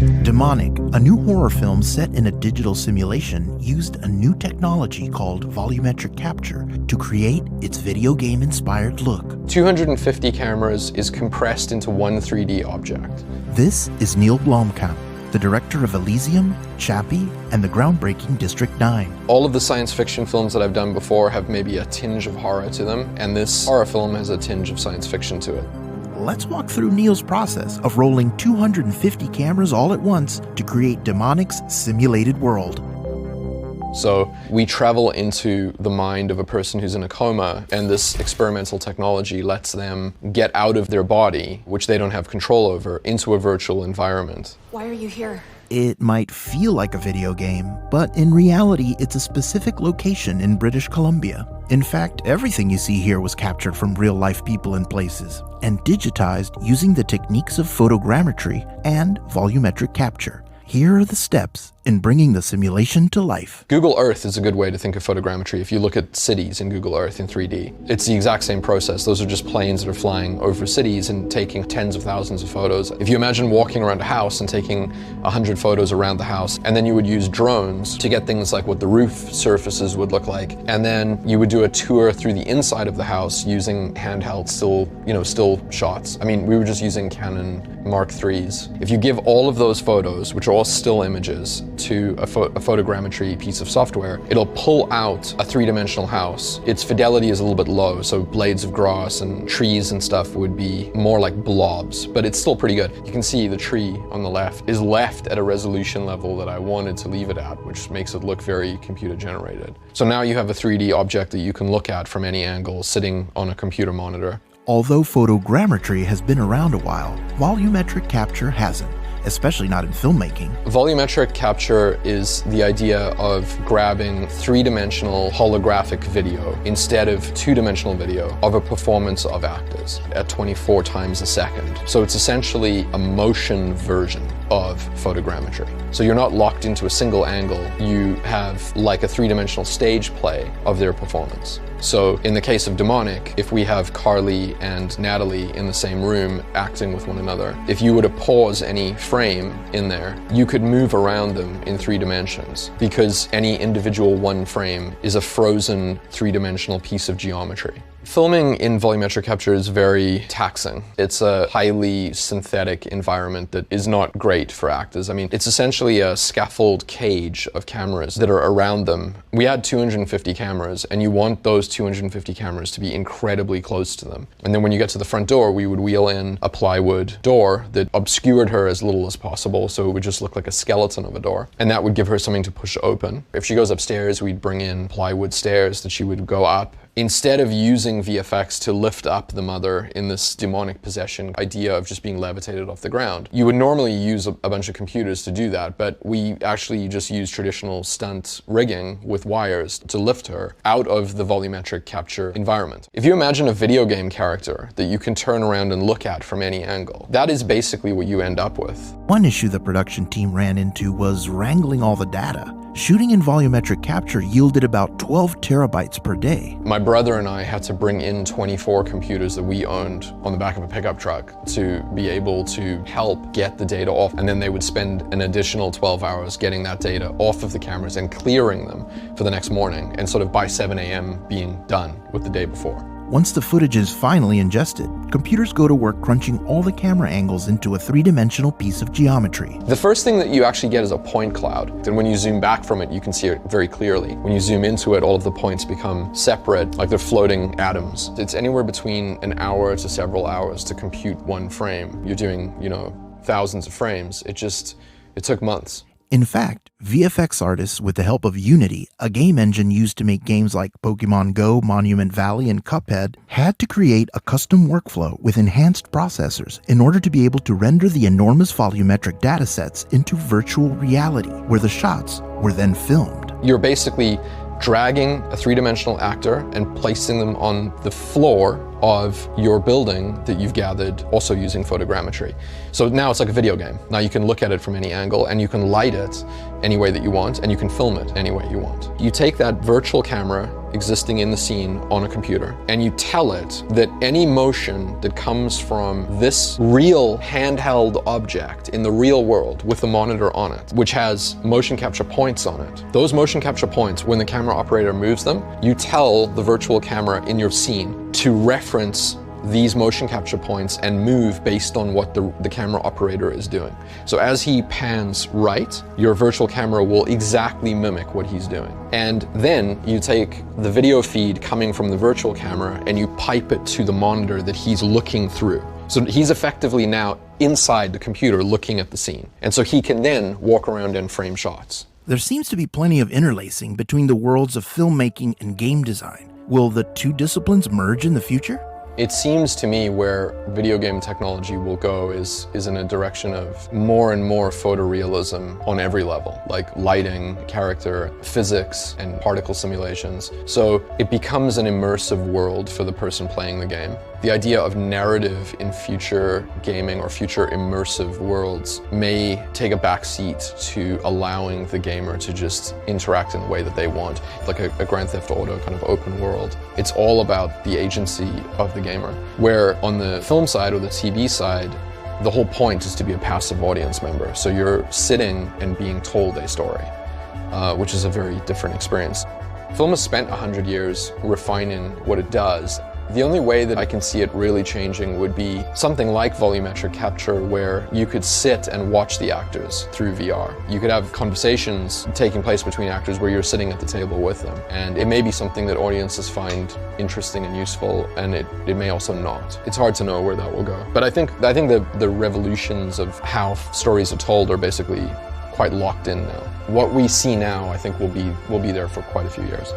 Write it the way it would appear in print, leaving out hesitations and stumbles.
Demonic, a new horror film set in a digital simulation, used a new technology called volumetric capture to create its video game-inspired look. 250 cameras is compressed into one 3D object. This is Neil Blomkamp, the director of Elysium, Chappie, and the groundbreaking District 9. All of the science fiction films that I've done before have maybe a tinge of horror to them, and this horror film has a tinge of science fiction to it. Let's walk through Neil's process of rolling 250 cameras all at once to create Demonic's simulated world. So we travel into the mind of a person who's in a coma, and this experimental technology lets them get out of their body, which they don't have control over, into a virtual environment. Why are you here? It might feel like a video game, but in reality, it's a specific location in British Columbia. In fact, everything you see here was captured from real-life people and places, and digitized using the techniques of photogrammetry and volumetric capture. Here are the steps in bringing the simulation to life. Google Earth is a good way to think of photogrammetry. If you look at cities in Google Earth in 3D, it's the exact same process. Those are just planes that are flying over cities and taking tens of thousands of photos. If you imagine walking around a house and taking 100 photos around the house, and then you would use drones to get things like what the roof surfaces would look like, and then you would do a tour through the inside of the house using handheld still shots. I mean, we were just using Canon Mark IIIs. If you give all of those photos, which are all still images, to a photogrammetry piece of software, it'll pull out a three-dimensional house. Its fidelity is a little bit low, so blades of grass and trees and stuff would be more like blobs, but it's still pretty good. You can see the tree on the left is left at a resolution level that I wanted to leave it at, which makes it look very computer generated. So now you have a 3D object that you can look at from any angle sitting on a computer monitor. Although photogrammetry has been around a while, volumetric capture hasn't, especially not in filmmaking. Volumetric capture is the idea of grabbing three-dimensional holographic video instead of two-dimensional video of a performance of actors at 24 times a second. So it's essentially a motion version of photogrammetry. So you're not locked into a single angle, you have like a three-dimensional stage play of their performance. So in the case of Demonic, if we have Carly and Natalie in the same room acting with one another, if you were to pause any frame in there, you could move around them in 3 dimensions because any individual one frame is a frozen 3-dimensional piece of geometry. Filming in volumetric capture is very taxing. It's a highly synthetic environment that is not great for actors. I mean, it's essentially a scaffold cage of cameras that are around them. We had 250 cameras, and you want those 250 cameras to be incredibly close to them. And then when you get to the front door, we would wheel in a plywood door that obscured her as little as possible, so it would just look like a skeleton of a door. And that would give her something to push open. If she goes upstairs, we'd bring in plywood stairs that she would go up. Instead of using VFX to lift up the mother in this demonic possession idea of just being levitated off the ground, you would normally use a bunch of computers to do that, but we actually just use traditional stunt rigging with wires to lift her out of the volumetric capture environment. If you imagine a video game character that you can turn around and look at from any angle, that is basically what you end up with. One issue the production team ran into was wrangling all the data. Shooting in volumetric capture yielded about 12 terabytes per day. My brother and I had to bring in 24 computers that we owned on the back of a pickup truck to be able to help get the data off. And then they would spend an additional 12 hours getting that data off of the cameras and clearing them for the next morning, and sort of by 7 a.m. being done with the day before. Once the footage is finally ingested, computers go to work crunching all the camera angles into a 3-dimensional piece of geometry. The first thing that you actually get is a point cloud. Then when you zoom back from it, you can see it very clearly. When you zoom into it, all of the points become separate, like they're floating atoms. It's anywhere between an hour to several hours to compute one frame. You're doing, thousands of frames. It took months. In fact, VFX artists, with the help of Unity, a game engine used to make games like Pokemon Go, Monument Valley, and Cuphead, had to create a custom workflow with enhanced processors in order to be able to render the enormous volumetric datasets into virtual reality, where the shots were then filmed. You're basically dragging a 3-dimensional actor and placing them on the floor of your building that you've gathered also using photogrammetry. So now it's like a video game. Now you can look at it from any angle and you can light it any way that you want and you can film it any way you want. You take that virtual camera existing in the scene on a computer and you tell it that any motion that comes from this real handheld object in the real world with the monitor on it, which has motion capture points on it, those motion capture points, when the camera operator moves them, you tell the virtual camera in your scene to reference these motion capture points and move based on what the camera operator is doing. So as he pans right, your virtual camera will exactly mimic what he's doing. And then you take the video feed coming from the virtual camera and you pipe it to the monitor that he's looking through. So he's effectively now inside the computer looking at the scene. And so he can then walk around and frame shots. There seems to be plenty of interlacing between the worlds of filmmaking and game design. Will the two disciplines merge in the future? It seems to me where video game technology will go is in a direction of more and more photorealism on every level, like lighting, character, physics, and particle simulations. So it becomes an immersive world for the person playing the game. The idea of narrative in future gaming or future immersive worlds may take a backseat to allowing the gamer to just interact in the way that they want, like a Grand Theft Auto kind of open world. It's all about the agency of the gamer, where on the film side or the TV side, the whole point is to be a passive audience member. So you're sitting and being told a story, which is a very different experience. Film has spent 100 years refining what it does. The only way that I can see it really changing would be something like volumetric capture, where you could sit and watch the actors through VR. You could have conversations taking place between actors where you're sitting at the table with them. And it may be something that audiences find interesting and useful, and it may also not. It's hard to know where that will go. But I think the revolutions of how stories are told are basically quite locked in now. What we see now, I think, will be there for quite a few years.